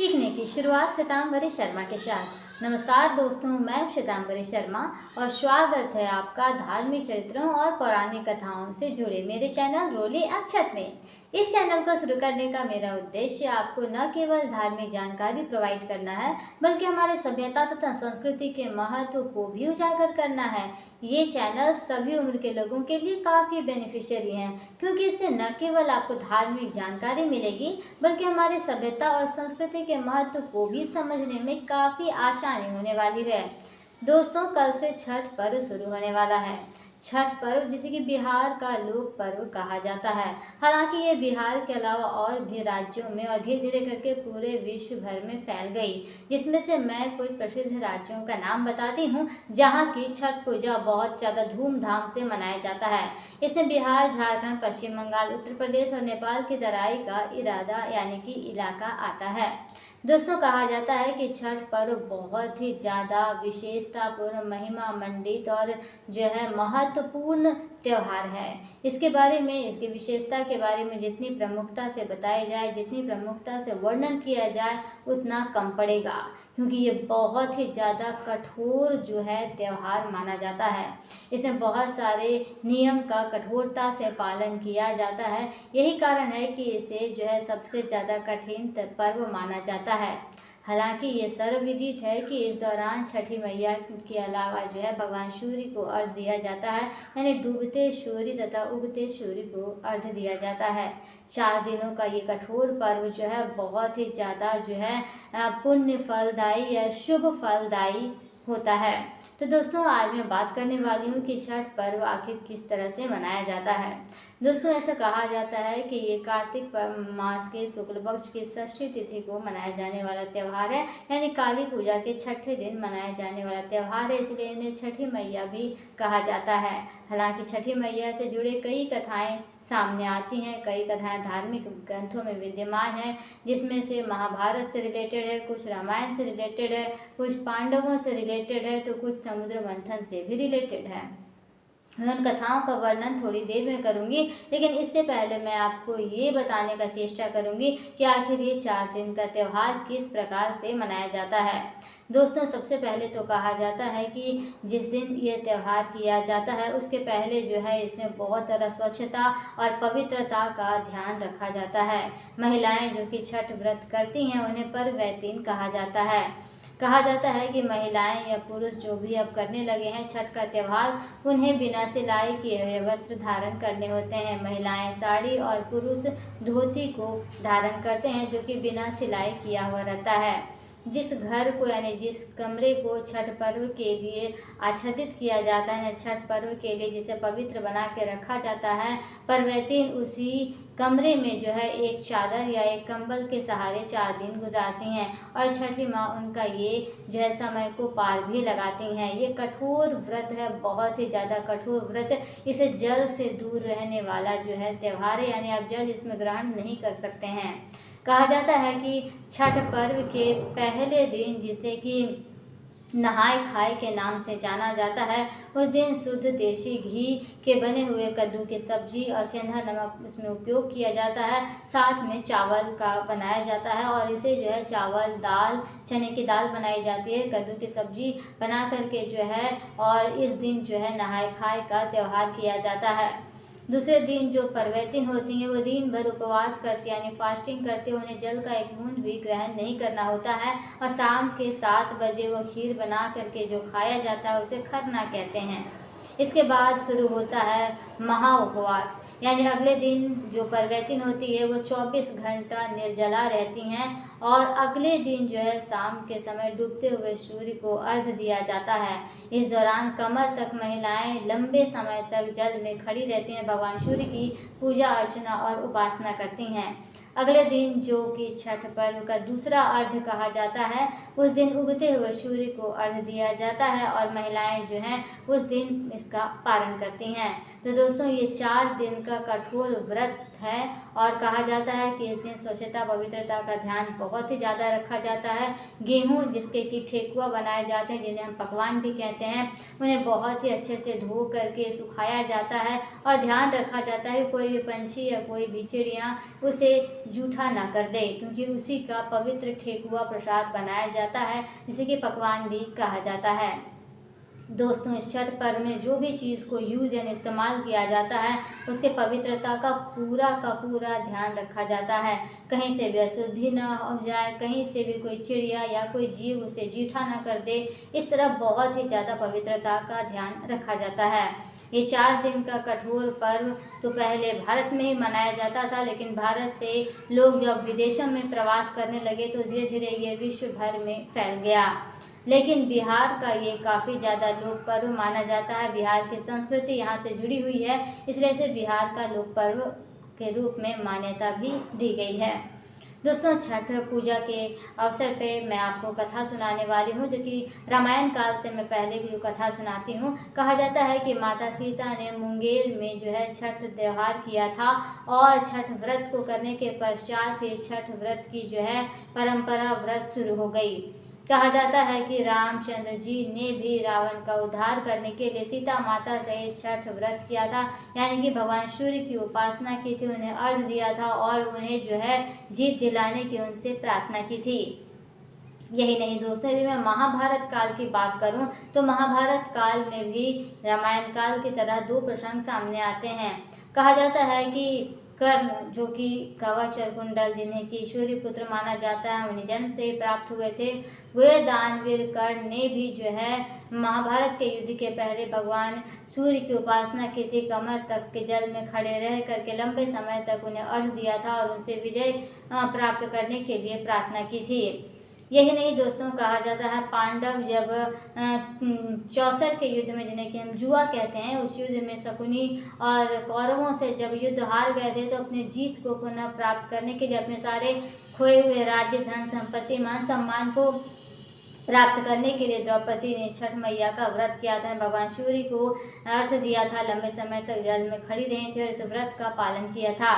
सीखने की शुरुआत श्वेतांबरी शर्मा के साथ। नमस्कार दोस्तों, मैं हूं श्वेतांबरी शर्मा और स्वागत है आपका धार्मिक चरित्रों और पौराणिक कथाओं से जुड़े मेरे चैनल रोली अक्षत में। इस चैनल को शुरू करने का मेरा उद्देश्य आपको न केवल धार्मिक जानकारी प्रोवाइड करना है, बल्कि हमारे सभ्यता तथा संस्कृति के महत्व को भी उजागर करना है। ये चैनल सभी उम्र के लोगों के लिए काफ़ी बेनिफिशियरी हैं, क्योंकि इससे न केवल आपको धार्मिक जानकारी मिलेगी, बल्कि हमारे सभ्यता और संस्कृति के महत्व को भी समझने में काफ़ी आसानी होने वाली है। दोस्तों, कल से छठ पर्व शुरू होने वाला है। छठ पर्व जिसे कि बिहार का लोक पर्व कहा जाता है। हालांकि ये बिहार के अलावा और भी राज्यों में और धीरे धीरे करके पूरे विश्व भर में फैल गई, जिसमें से मैं कुछ प्रसिद्ध राज्यों का नाम बताती हूँ जहाँ की छठ पूजा बहुत ज़्यादा धूमधाम से मनाया जाता है। इसमें बिहार, झारखंड, पश्चिम बंगाल, उत्तर प्रदेश और नेपाल की तराई का इरादा यानी कि इलाका आता है। दोस्तों, कहा जाता है कि छठ पर्व बहुत ही ज़्यादा विशेषतापूर्ण, महिमा मंडित और जो है महत्वपूर्ण त्यौहार है। इसके बारे में, इसकी विशेषता के बारे में जितनी प्रमुखता से बताई जाए, जितनी प्रमुखता से वर्णन किया जाए, उतना कम पड़ेगा, क्योंकि ये बहुत ही ज़्यादा कठोर जो है त्यौहार माना जाता है। इसमें बहुत सारे नियम का कठोरता से पालन किया जाता है। यही कारण है कि इसे जो है सबसे ज़्यादा कठिन पर्व माना जाता है। हालांकि ये सर्वविदित है कि इस दौरान छठी मैया के अलावा जो है भगवान सूर्य को अर्घ्य दिया जाता है, यानी डूबते सूर्य तथा उगते सूर्य को अर्घ्य दिया जाता है। 4 दिनों का ये कठोर पर्व जो है बहुत ही ज़्यादा जो है पुण्य फलदायी या शुभ फलदायी होता है। तो दोस्तों, आज मैं बात करने वाली हूँ कि छठ पर्व आखिर किस तरह से मनाया जाता है। दोस्तों, ऐसा कहा जाता है कि ये कार्तिक मास के शुक्ल पक्ष की षष्ठी तिथि को मनाया जाने वाला त्यौहार है, यानी काली पूजा के छठे दिन मनाया जाने वाला त्यौहार है, इसलिए इन्हें छठी मैया भी कहा जाता है। हालांकि छठी मैया से जुड़े कई कथाएं सामने आती हैं, कई कथाएं धार्मिक ग्रंथों में विद्यमान है, जिसमें से महाभारत से रिलेटेड है, कुछ रामायण से रिलेटेड है, कुछ पांडवों से रिलेटेड है, तो कुछ समुद्र मंथन से भी रिलेटेड है। मैं उन कथाओं का वर्णन थोड़ी देर में करूंगी, लेकिन इससे पहले मैं आपको ये बताने का चेष्टा करूंगी कि आखिर ये 4 दिन का त्यौहार किस प्रकार से मनाया जाता है। दोस्तों, सबसे पहले तो कहा जाता है कि जिस दिन ये त्यौहार किया जाता है, उसके पहले जो है इसमें बहुत सारा स्वच्छता और पवित्रता का ध्यान रखा जाता है। महिलाएं जो कि छठ व्रत करती हैं, उन्हें परवैतीन कहा जाता है। कहा जाता है कि महिलाएं या पुरुष जो भी अब करने लगे हैं छठ का त्यौहार, उन्हें बिना सिलाई किए हुए वस्त्र धारण करने होते हैं। महिलाएं साड़ी और पुरुष धोती को धारण करते हैं, जो कि बिना सिलाई किया हुआ रहता है। जिस घर को यानी जिस कमरे को छठ पर्व के लिए आच्छादित किया जाता है, छठ पर्व के लिए जिसे पवित्र बना के रखा जाता है, परवैतीन उसी कमरे में जो है एक चादर या एक कंबल के सहारे 4 दिन गुजारती हैं और छठी माँ उनका ये जो है समय को पार भी लगाती हैं। ये कठोर व्रत है, बहुत ही ज़्यादा कठोर व्रत। इसे जल से दूर रहने वाला जो है त्यौहार है, यानी आप जल इसमें ग्रहण नहीं कर सकते हैं। कहा जाता है कि छठ पर्व के पहले दिन, जिसे कि नहाय खाए के नाम से जाना जाता है, उस दिन शुद्ध देशी घी के बने हुए कद्दू की सब्जी और सेंधा नमक इसमें उपयोग किया जाता है। साथ में चावल का बनाया जाता है और इसे जो है चावल, दाल, चने की दाल बनाई जाती है, कद्दू की सब्जी बना करके जो है, और इस दिन जो है नहाय खाए का त्यौहार किया जाता है। दूसरे दिन जो परवैतीन होती हैं, वो दिन भर उपवास करती हैं, यानी फास्टिंग करते, उन्हें जल का एक बूंद भी ग्रहण नहीं करना होता है और शाम के 7 बजे वो खीर बना करके जो खाया जाता है उसे खरना कहते हैं। इसके बाद शुरू होता है महा उपवास, यानी अगले दिन जो परवैतीन होती है वो 24 घंटा निर्जला रहती हैं और अगले दिन जो है शाम के समय डूबते हुए सूर्य को अर्घ्य दिया जाता है। इस दौरान कमर तक महिलाएं लंबे समय तक जल में खड़ी रहती हैं, भगवान सूर्य की पूजा अर्चना और उपासना करती हैं। अगले दिन जो कि छठ पर्व का दूसरा अर्घ्य कहा जाता है, उस दिन उगते हुए सूर्य को अर्घ्य दिया जाता है और महिलाएं जो हैं उस दिन इसका पारण करती हैं। तो दोस्तों, ये 4 दिन का कठोर व्रत है और कहा जाता है कि इस दिन स्वच्छता पवित्रता का ध्यान बहुत ही ज़्यादा रखा जाता है। गेहूँ जिसके कि ठेकुआ बनाए जाते हैं, जिन्हें हम पकवान भी कहते हैं, उन्हें बहुत ही अच्छे से धो करके सुखाया जाता है और ध्यान रखा जाता है कि कोई भी पंछी या कोई भी चिड़िया उसे जूठा ना कर दे, क्योंकि उसी का पवित्र ठेकुआ प्रसाद बनाया जाता है, जिसे कि पकवान भी कहा जाता है। दोस्तों, इस छठ पर्व में जो भी चीज़ को यूज़ यानी इस्तेमाल किया जाता है, उसके पवित्रता का पूरा ध्यान रखा जाता है। कहीं से भी अशुद्धि ना हो जाए, कहीं से भी कोई चिड़िया या कोई जीव उसे जीठा ना कर दे, इस तरह बहुत ही ज़्यादा पवित्रता का ध्यान रखा जाता है। ये 4 दिन का कठोर पर्व तो पहले भारत में ही मनाया जाता था, लेकिन भारत से लोग जब विदेशों में प्रवास करने लगे तो धीरे धीरे ये विश्व भर में फैल गया। लेकिन बिहार का ये काफ़ी ज़्यादा लोक पर्व माना जाता है। बिहार की संस्कृति यहाँ से जुड़ी हुई है, इसलिए इसे बिहार का लोक पर्व के रूप में मान्यता भी दी गई है। दोस्तों, छठ पूजा के अवसर पे मैं आपको कथा सुनाने वाली हूँ, जो कि रामायण काल से मैं पहले की जो कथा सुनाती हूँ। कहा जाता है कि माता सीता ने मुंगेर में जो है छठ त्यौहार किया था और छठ व्रत को करने के पश्चात ही छठ व्रत की जो है परंपरा व्रत शुरू हो गई। कहा जाता है कि रामचंद्र जी ने भी रावण का उद्धार करने के लिए सीता माता से छठ व्रत किया था, यानी कि भगवान सूर्य की उपासना की थी, उन्हें अर्घ दिया था और उन्हें जो है जीत दिलाने की उनसे प्रार्थना की थी। यही नहीं दोस्तों, यदि मैं महाभारत काल की बात करूं तो महाभारत काल में भी रामायण काल की तरह 2 प्रसंग सामने आते हैं। कहा जाता है कि कर्ण, जो कि कवच और कुंडल, जिन्हें कि सूर्य पुत्र माना जाता है, उन्हें जन्म से ही प्राप्त हुए थे। वे दानवीर कर्ण ने भी जो है महाभारत के युद्ध के पहले भगवान सूर्य की उपासना की थी। कमर तक के जल में खड़े रह करके लंबे समय तक उन्हें अर्घ दिया था और उनसे विजय प्राप्त करने के लिए प्रार्थना की थी। यही नहीं दोस्तों, कहा जाता है पांडव जब चौसर के युद्ध में, जिन्हें कि हम जुआ कहते हैं, उस युद्ध में शकुनी और कौरवों से जब युद्ध हार गए थे, तो अपनी जीत को पुनः प्राप्त करने के लिए अपने सारे खोए हुए राज्य, धन संपत्ति, मान सम्मान को प्राप्त करने के लिए द्रौपदी ने छठ मैया का व्रत किया था। भगवान सूर्य को अर्घ दिया था, लंबे समय तक जल में खड़ी रही थी और इस व्रत का पालन किया था।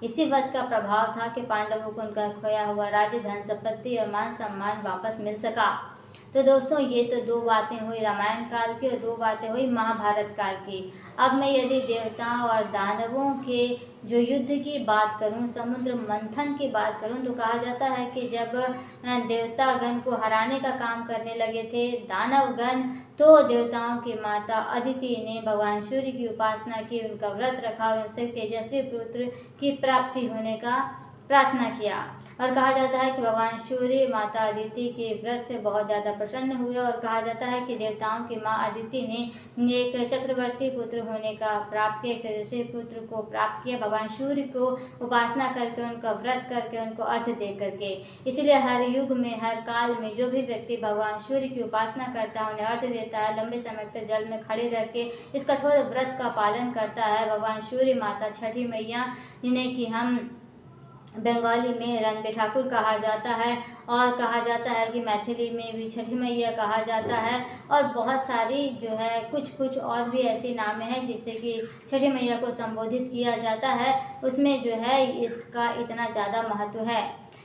इसी व्रत का प्रभाव था कि पांडवों को उनका खोया हुआ राज्य, धन संपत्ति और मान सम्मान वापस मिल सका। तो दोस्तों, ये तो 2 बातें हुई रामायण काल की और 2 बातें हुई महाभारत काल की। अब मैं यदि देवताओं और दानवों के जो युद्ध की बात करूं, समुद्र मंथन की बात करूं, तो कहा जाता है कि जब देवतागण को हराने का काम करने लगे थे दानवगण, तो देवताओं की माता अदिति ने भगवान सूर्य की उपासना की, उनका व्रत रखा और उनसे तेजस्वी पुत्र की प्राप्ति होने का प्रार्थना किया। और कहा जाता है कि भगवान सूर्य माता अदिति के व्रत से बहुत ज़्यादा प्रसन्न हुए और कहा जाता है कि देवताओं की माँ अदिति ने एक चक्रवर्ती पुत्र होने का प्राप्त किया, एक तेजस्वी पुत्र को प्राप्त किया, भगवान सूर्य को उपासना करके, उनका व्रत करके, उनको अर्घ दे करके। इसीलिए हर युग में, हर काल में जो भी व्यक्ति भगवान सूर्य की उपासना करता है, उन्हें अर्घ देता है, लंबे समय तक जल में खड़े रह के इस कठोर व्रत का पालन करता है, भगवान सूर्य माता छठी मैया, जिन्हें कि हम बंगाली में रणबे ठाकुर कहा जाता है और कहा जाता है कि मैथिली में भी छठी मैया कहा जाता है और बहुत सारी जो है कुछ और भी ऐसे नाम हैं जिससे कि छठी मैया को संबोधित किया जाता है। उसमें जो है इसका इतना ज़्यादा महत्व है।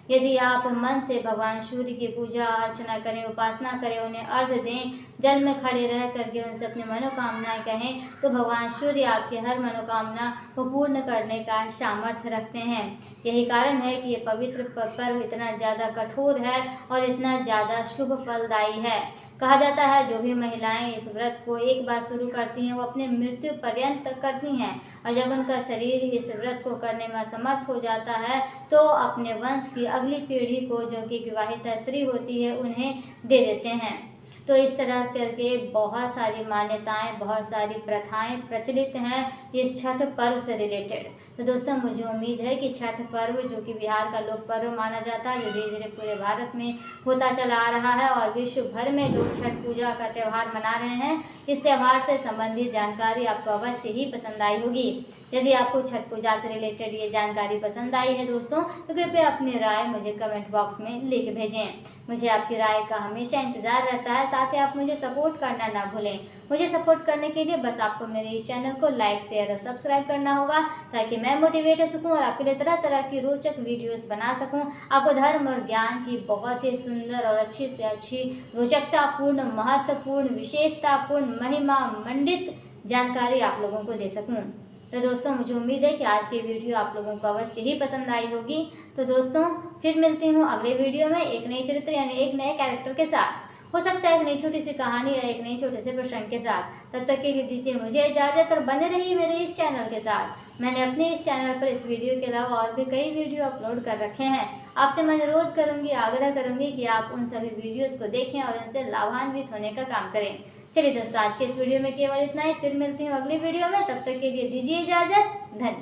यदि आप मन से भगवान सूर्य की पूजा अर्चना करें, उपासना करें, उन्हें अर्घ दें, जल में खड़े रह करके उनसे अपनी मनोकामनाएं कहें, तो भगवान सूर्य आपकी हर मनोकामना को पूर्ण करने का सामर्थ्य रखते हैं। यही कारण है कि ये पवित्र पर्व इतना ज़्यादा कठोर है और इतना ज़्यादा शुभ फलदायी है। कहा जाता है जो भी महिलाएं इस व्रत को एक बार शुरू करती हैं, वो अपने मृत्यु पर्यंत तक करती हैं और जब उनका शरीर इस व्रत को करने में असमर्थ हो जाता है, तो अपने वंश की अगली पीढ़ी को, जो कि विवाहित स्त्री होती है, उन्हें दे देते हैं। तो इस तरह करके बहुत सारी मान्यताएं, बहुत सारी प्रथाएं प्रचलित हैं इस छठ पर्व से रिलेटेड। तो दोस्तों, मुझे उम्मीद है कि छठ पर्व, जो कि बिहार का लोक पर्व माना जाता है, जो धीरे धीरे पूरे भारत में होता चला आ रहा है और विश्व भर में लोग छठ पूजा का त्यौहार मना रहे हैं, इस त्यौहार से संबंधित जानकारी आपको अवश्य ही पसंद आई होगी। यदि आपको छठ पूजा से रिलेटेड ये जानकारी पसंद आई है दोस्तों, तो कृपया अपनी राय मुझे कमेंट बॉक्स में लिख भेजें। मुझे आपकी राय का हमेशा इंतज़ार रहता है। साथ ही आप मुझे सपोर्ट करना ना भूलें। मुझे सपोर्ट करने के लिए बस आपको मेरे इस चैनल को लाइक, शेयर और सब्सक्राइब करना होगा, ताकि मैं मोटिवेट हो सकूं और आपके लिए तरह तरह की रोचक वीडियोस बना सकूं। आपको धर्म और ज्ञान की बहुत ही सुंदर और अच्छी से अच्छी, रोचकतापूर्ण, महत्वपूर्ण, विशेषतापूर्ण, महिमा मंडित जानकारी आप लोगों को दे सकूं। तो दोस्तों, मुझे उम्मीद है कि आज की वीडियो आप लोगों को अवश्य ही पसंद आई होगी। तो दोस्तों, फिर मिलती हूँ अगले वीडियो में एक नई चरित्र यानी एक नए कैरेक्टर के साथ। हो सकता है एक नई छोटी सी कहानी या एक नई छोटे से प्रसंग के साथ। तब तक के लिए दीजिए मुझे इजाज़त और बने रहिए मेरे इस चैनल के साथ। मैंने अपने इस चैनल पर इस वीडियो के अलावा और भी कई वीडियो अपलोड कर रखे हैं। आपसे मैं अनुरोध करूँगी, आग्रह करूँगी कि आप उन सभी वीडियोज़ को देखें और उनसे लाभान्वित होने का काम करें। चलिए दोस्तों, आज के इस वीडियो में केवल इतना ही। फिर मिलती हूँ अगली वीडियो में। तब तक के लिए दीजिए इजाज़त। धन्यवाद।